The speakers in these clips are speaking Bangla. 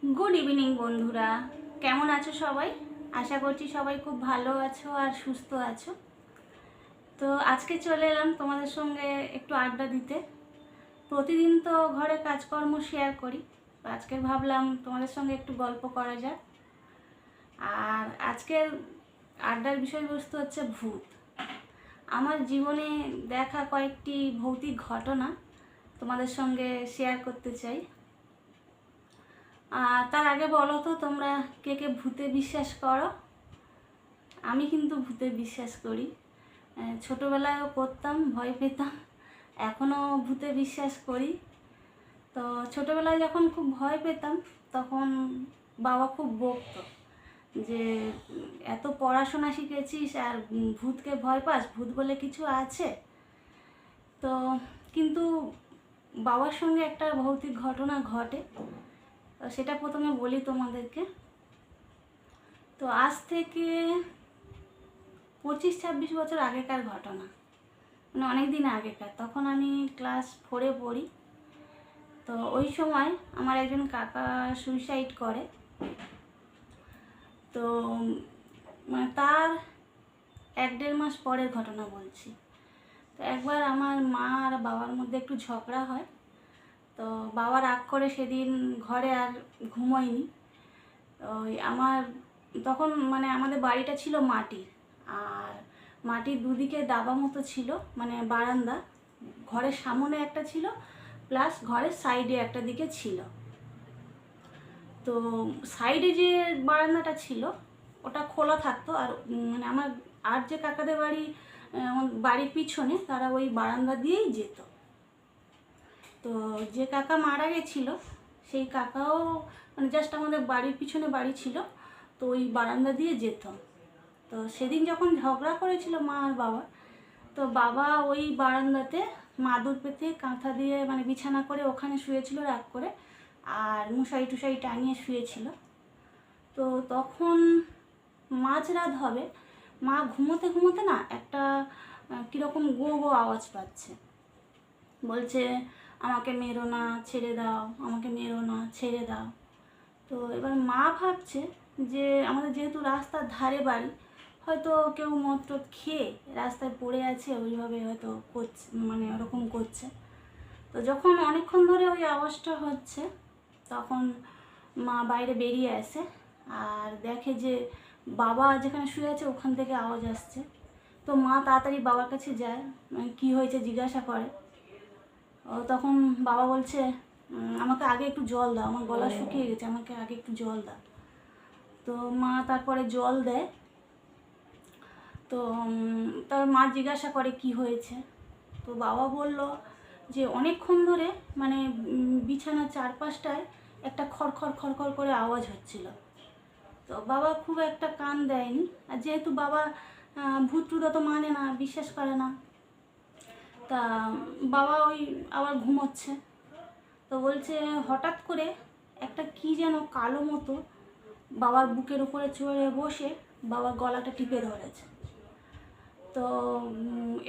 गुड इवनिंग बंधुरा केमन आछो सबाई। आशा करছি সবাই খুব ভালো আছো আর সুস্থ আছো। তো আজকে চলে এলাম তোমাদের সঙ্গে একটু আড্ডা দিতে। প্রতিদিন তো ঘরে কাজকর্ম শেয়ার করি, আজকে ভাবলাম তোমাদের সঙ্গে একটু গল্প করা যাক। আর আজকের আড্ডার বিষয়বস্তু হচ্ছে ভূত। আমার জীবনে দেখা কয়েকটি ভৌতিক ঘটনা তোমাদের সঙ্গে শেয়ার করতে চাই। তার আগে বলো তো তোমরা কে কে ভূতে বিশ্বাস করো? আমি কিন্তু ভূতে বিশ্বাস করি। ছোটোবেলায়ও করতাম, ভয় পেতাম, এখনও ভূতে বিশ্বাস করি। তো ছোটোবেলায় যখন খুব ভয় পেতাম তখন বাবা খুব বকতো যে এত পড়াশোনা শিখেছিস আর ভূতকে ভয় পাস, ভূত বলে কিছু আছে? তো কিন্তু বাবার সঙ্গে একটা ভৌতিক ঘটনা ঘটে, সেটা প্রথমে বলি তোমাদেরকে। তো আজ থেকে 25-26 বছর আগেকার ঘটনা, মানে অনেক দিন আগেকার। তখন আমি ক্লাস 4-এ পড়ি। তো ওই সময় আমার একজন কাকা সুইসাইড করে। তো মানে তার 1-1.5 মাস পরের ঘটনা বলছি। তো একবার আমার মা আর বাবার মধ্যে একটু ঝগড়া হয়। তো বাবা রাগ করে সেদিন ঘরে আর ঘুমোয়নি। ওই আমার তখন মানে আমাদের বাড়িটা ছিল মাটির, আর মাটির দুদিকে দাবা মতো ছিল, মানে বারান্দা। ঘরের সামনে একটা ছিল, প্লাস ঘরের সাইডে একটা দিকে ছিল। তো সাইডে যে বারান্দাটা ছিল ওটা খোলা থাকতো, আর মানে আমার আর যে কাকাদের বাড়ি বাড়ির পিছনে, তারা ওই বারান্দা দিয়েই যেত। তো যে কাকা মারা গেছিলো সেই কাকাও মানে জাস্ট আমাদের বাড়ির পিছনে বাড়ি ছিল, তো ওই বারান্দা দিয়ে যেত। তো সেদিন যখন ঝগড়া করেছিল মা আর বাবা, তো বাবা ওই বারান্দাতে মাদুর পেতে কাঁথা দিয়ে মানে বিছানা করে ওখানে শুয়েছিল রাগ করে, আর মশারি টুসারি টাঙিয়ে শুয়েছিল। তো তখন মাঝরাত হবে, মা ঘুমোতে ঘুমোতে না একটা কীরকম গো গো আওয়াজ পাচ্ছে, বলছে আমাকে মেরো না, ছেড়ে দাও, আমাকে মেরো না, ছেড়ে দাও। তো এবার মা ভাবছে যে আমাদের যেহেতু রাস্তার ধারে বাড়ি, হয়তো কেউ মদ টদ খেয়ে রাস্তায় পড়ে আছে, ওইভাবে হয়তো করছে, মানে ওরকম করছে। তো যখন অনেকক্ষণ ধরে ওই আওয়াজটা হচ্ছে, তখন মা বাইরে বেরিয়ে আসে আর দেখে যে বাবা যেখানে শুয়ে আছে ওখান থেকে আওয়াজ আসছে। তো মা তাড়াতাড়ি বাবার কাছে যায়, কী হয়েছে জিজ্ঞাসা করে। ও তখন বাবা বলছে আমাকে আগে একটু জল দাও, আমার গলা শুকিয়ে গেছে, আমাকে আগে একটু জল দাও। তো মা তারপরে জল দেয়। তো তার মা জিজ্ঞাসা করে কি হয়েছে। তো বাবা বলল যে অনেকক্ষণ ধরে মানে বিছানার চারপাশটায় একটা খড়খড় খড়খড় করে আওয়াজ হচ্ছিল। তো বাবা খুব একটা কান দেয়নি, আর যেহেতু বাবা ভূত টুত তো মানে না, বিশ্বাস করে না, তা বাবা ওই আবার ঘুমোচ্ছে। তো বলছে হঠাৎ করে একটা কি যেন কালো মতো বাবার বুকের উপরে চড়ে বসে বাবার গলাটা টিপে ধরেছে। তো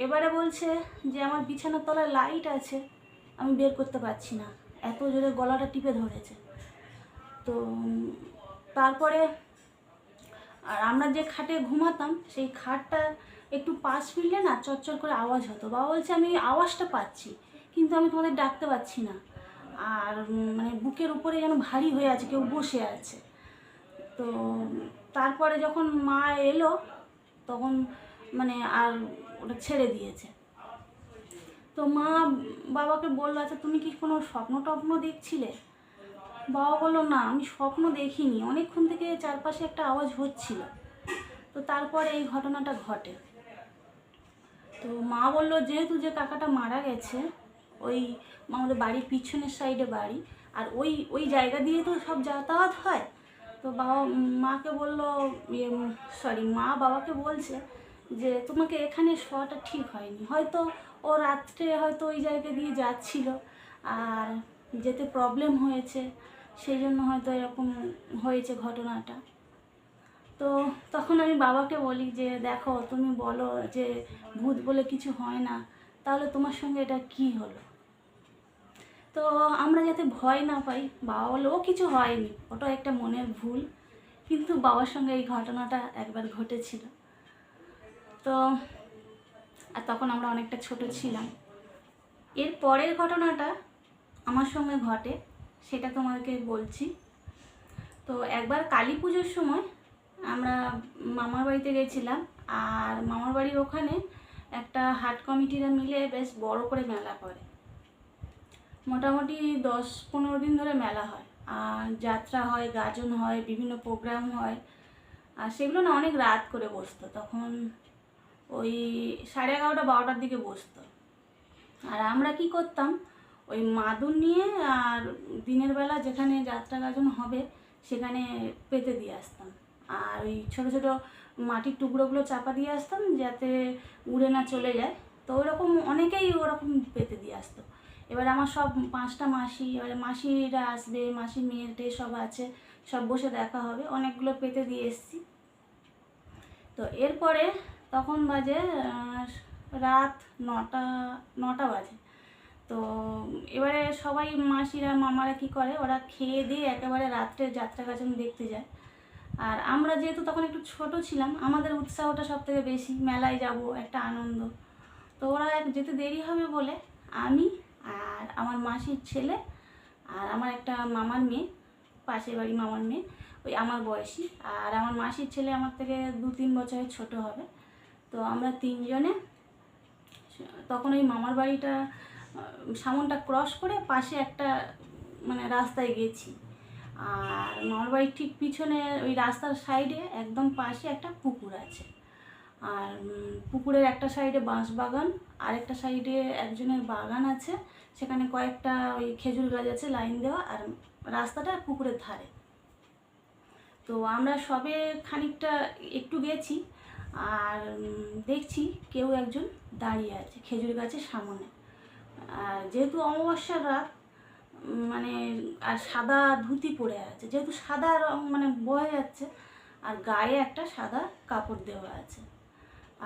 এবারে বলছে যে আমার বিছানার তলায় লাইট আছে, আমি বের করতে পারছি না, এত জোরে গলাটা টিপে ধরেছে। তো তারপরে আর আমরা যে খাটে ঘুমাতাম সেই খাটটা একটু পাশ ফিরলে না চচ্চর করে আওয়াজ হতো। বাবা বলছে আমি আওয়াজটা পাচ্ছি, কিন্তু আমি তোমাদের ডাকতে পারছি না, আর মানে বুকের উপরে যেন ভারী হয়ে আছে, কেউ বসে আছে। তো তারপরে যখন মা এলো তখন মানে আর ওটা ছেড়ে দিয়েছে। তো মা বাবাকে বললো আচ্ছা তুমি কি কোনো স্বপ্ন টপ্ন দেখছিলে? বাবা বললো না আমি স্বপ্ন দেখিনি, অনেকক্ষণ থেকে চারপাশে একটা আওয়াজ হচ্ছিল। তো তারপরে এই ঘটনাটা ঘটে। তো মা বললো যেহেতু যে কাকাটা মারা গেছে ওই আমাদের বাড়ির পিছনের সাইডে বাড়ি, আর ওই ওই জায়গা দিয়ে তো সব যাতায়াত হয়। তো বাবা মাকে বললো মা বাবাকে বলছে যে তোমাকে এখানে শোয়াটা ঠিক হয়নি, হয়তো ও রাত্রে হয়তো ওই জায়গা দিয়ে যাচ্ছিল আর যেতে প্রবলেম হয়েছে, সেই জন্য হয়তো এরকম হয়েছে ঘটনাটা। তো তখন আমি বাবাকে বলি যে দেখো তুমি বলো যে ভূত বলে কিছু হয় না, তাহলে তোমার সঙ্গে এটা কি হলো? তো আমরা যাতে ভয় না পাই, বাবা বলে ও কিছু হয়নি, ওটা একটা মনের ভুল। কিন্তু বাবার সঙ্গে এই ঘটনাটা একবার ঘটেছিল। তো আর তখন আমরা অনেকটা ছোট ছিলাম। এর পরের ঘটনাটা আমার সঙ্গে ঘটে, সেটা তোমাদেরকে বলছি। তো একবার কালী পুজোর সময় আমরা মামার বাড়িতে গেছিলাম, আর মামার বাড়ির ওখানে একটা হাট কমিটিরা মিলে বেশ বড় করে মেলা করে। মোটামুটি 10-15 দিন ধরে মেলা হয়, আর যাত্রা হয়, গাজন হয়, বিভিন্ন প্রোগ্রাম হয়। আর সেগুলো না অনেক রাত করে বসতো, তখন ওই 11:30-12টার দিকে বসতো। আর আমরা কি করতাম, ওই মাদুর নিয়ে আর দিনের বেলা যেখানে যাত্রা গাজন হবে সেখানে পেতে দিয়ে আসতাম। আর ওই ছোটো ছোটো মাটির টুকরোগুলো চাপা দিয়ে আসতাম যাতে উড়ে না চলে যায়। তো ওরকম অনেকেই ওরকম পেতে দিয়ে আসতো। এবার আমার সব 5টা মাসি, এবারে মাসিরা আসবে, মাসির মেয়েটে সব আছে, সব বসে দেখা হবে, অনেকগুলো পেতে দিয়ে এসছি। তো এরপরে তখন বাজে রাত 9টা বাজে। তো এবারে সবাই মাসিরা মামারা কি করে, ওরা খেয়ে দিয়ে একেবারে রাত্রে যাত্রা গাজন দেখতে যায়। আর আমরা যেহেতু তখন একটু ছোট ছিলাম, আমাদের উৎসাহটা সব থেকে বেশি, মেলায় যাব, একটা আনন্দ। তো ওরা যেতে দেরি হবে বলে আমি আর আমার মাসির ছেলে আর আমার একটা মামার মেয়ে, পাশের বাড়ি মামার মেয়ে, ওই আমার বয়সী, আর আমার মাসির ছেলে আমার থেকে 2-3 বছরের ছোট হবে। তো আমরা 3 জনে তখন ওই মামার বাড়িটা সামনটা ক্রস করে পাশে একটা মানে রাস্তায় গেছি। আর মামার বাড়ির ঠিক পিছনে ওই রাস্তার সাইডে একদম পাশে একটা পুকুর আছে। আর পুকুরের একটা সাইডে বাঁশ বাগান, আর একটা সাইডে একজনের বাগান আছে, সেখানে কয়েকটা ওই খেজুর গাছ আছে লাইন দেওয়া, আর রাস্তাটা পুকুরের ধারে। তো আমরা সবে খানিকটা একটু গেছি, আর দেখছি কেউ একজন দাঁড়িয়ে আছে খেজুর গাছের সামনে। আর যেহেতু অমাবস্যার রাত, মানে আর সাদা ধুতি পরে আছে, যেহেতু সাদা রং মানে বোঝা যাচ্ছে, আর গায়ে একটা সাদা কাপড় দেওয়া আছে।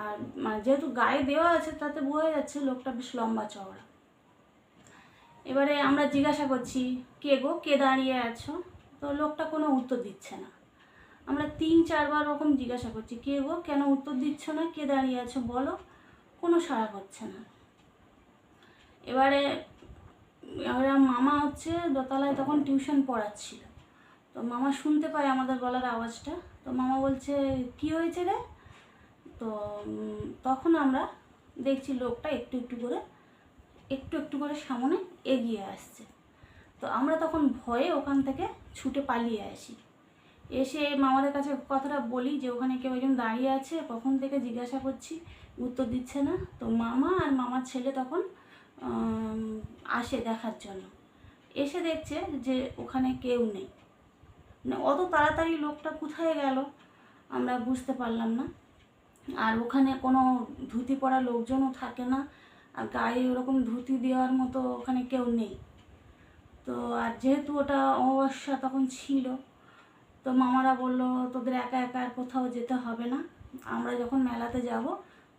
আর মানে যেহেতু গায়ে দেওয়া আছে তাতে বোঝা যাচ্ছে লোকটা বেশ লম্বা চওড়া। এবারে আমরা জিজ্ঞাসা করছি, কে গো, কে দাঁড়িয়ে আছো? তো লোকটা কোনো উত্তর দিচ্ছে না। আমরা 3-4বার ওরকম জিজ্ঞাসা করছি, কে গো, কেন উত্তর দিচ্ছ না, কে দাঁড়িয়ে আছো বলো, কোনো সাড়া করছে না। এবারে মামা হচ্ছে দোতলায় তখন টিউশন পড়াচ্ছিল। তো মামা শুনতে পায় আমাদের গলার আওয়াজটা। তো মামা বলছে, কি হয়েছে রে? তো তখন আমরা দেখছি লোকটা একটু একটু করে সামনে এগিয়ে আসছে। তো আমরা তখন ভয়ে ওখান থেকে ছুটে পালিয়ে আসি। এসে মামাদের কাছে কথাটা বলি যে ওখানে কেউ একজন দাঁড়িয়ে আছে, কখন থেকে জিজ্ঞাসা করছি, উত্তর দিচ্ছে না। তো মামা আর মামার ছেলে তখন আসে দেখার জন্য। এসে দেখছে যে ওখানে কেউ নেই। মানে অত তাড়াতাড়ি লোকটা কোথায় গেল আমরা বুঝতে পারলাম না। আর ওখানে কোনো ধুতি পরা লোকজনও থাকে না, আর গায়ে ওরকম ধুতি দেওয়ার মতো ওখানে কেউ নেই। তো আর যেহেতু ওটা অমাবস্যা তখন ছিল, তো মামারা বলল, তোদের একা একা আর কোথাও যেতে হবে না, আমরা যখন মেলাতে যাব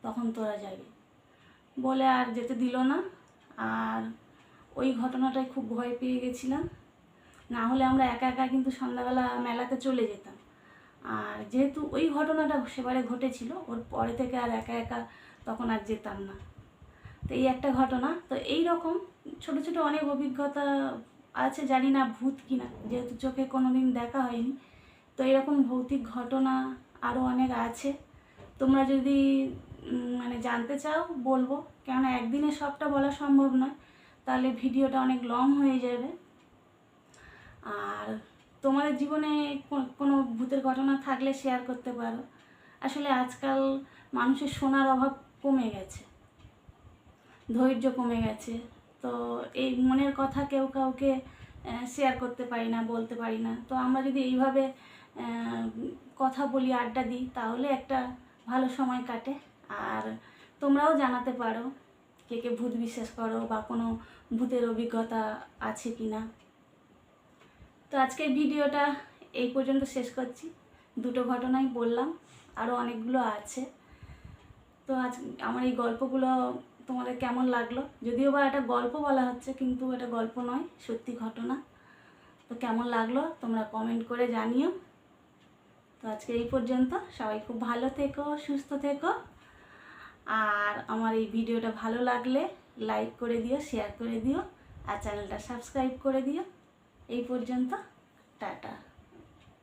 তখন তোরা যাবি বলে আর যেতে দিল না। আর ওই ঘটনাটায় খুব ভয় পেয়ে গেছিলাম, না হলে আমরা একা একা কিন্তু সন্ধ্যাবেলা মেলাতে চলে যেতাম। আর যেহেতু ওই ঘটনাটা সেবারে ঘটেছিল, ওর পরে থেকে আর একা একা তখন আর যেতাম না। তো এই একটা ঘটনা। তো এই রকম ছোটো ছোটো অনেক অভিজ্ঞতা আছে, জানি না ভূত কিনা, যেহেতু চোখে কোনো দিন দেখা হয়নি। তো এরকম ভৌতিক ঘটনা আরও অনেক আছে। তোমরা যদি মানে জানতে চাও বলবো, কেননা একদিনে সবটা বলা সম্ভব নয়, তাহলে ভিডিওটা অনেক লং হয়ে যাবে। আর তোমাদের জীবনে কোনো ভূতের ঘটনা থাকলে শেয়ার করতে পারো। আসলে আজকাল মানুষের শোনার অভাব কমে গেছে, ধৈর্য কমে গেছে। তো এই মনের কথা কেউ কাউকে শেয়ার করতে পারি না, বলতে পারি না। তো আমরা যদি এইভাবে কথা বলি, আড্ডা দিই, তাহলে একটা ভালো সময় কাটে। আর তোমরাও জানাতে পারো কে কে ভূত বিশ্বাস করো, বা কোনো ভূতের অভিজ্ঞতা আছে কি না। তো আজকের ভিডিওটা এই পর্যন্ত শেষ করছি। 2টো ঘটনাই বললাম, আরও অনেকগুলো আছে। তো আজ আমার এই গল্পগুলো তোমাদের কেমন লাগলো। যদিও বা এটা গল্প বলা হচ্ছে, কিন্তু এটা গল্প নয়, সত্যি ঘটনা। তো কেমন লাগলো তোমরা কমেন্ট করে জানিও। তো আজকে এই পর্যন্ত। সবাই খুব ভালো থেকো, সুস্থ থেকো। আর আমার এই ভিডিওটা ভালো লাগলে লাইক করে দিও, শেয়ার করে দিও, আর চ্যানেলটা সাবস্ক্রাইব করে দিও। এই পর্যন্ত, টাটা।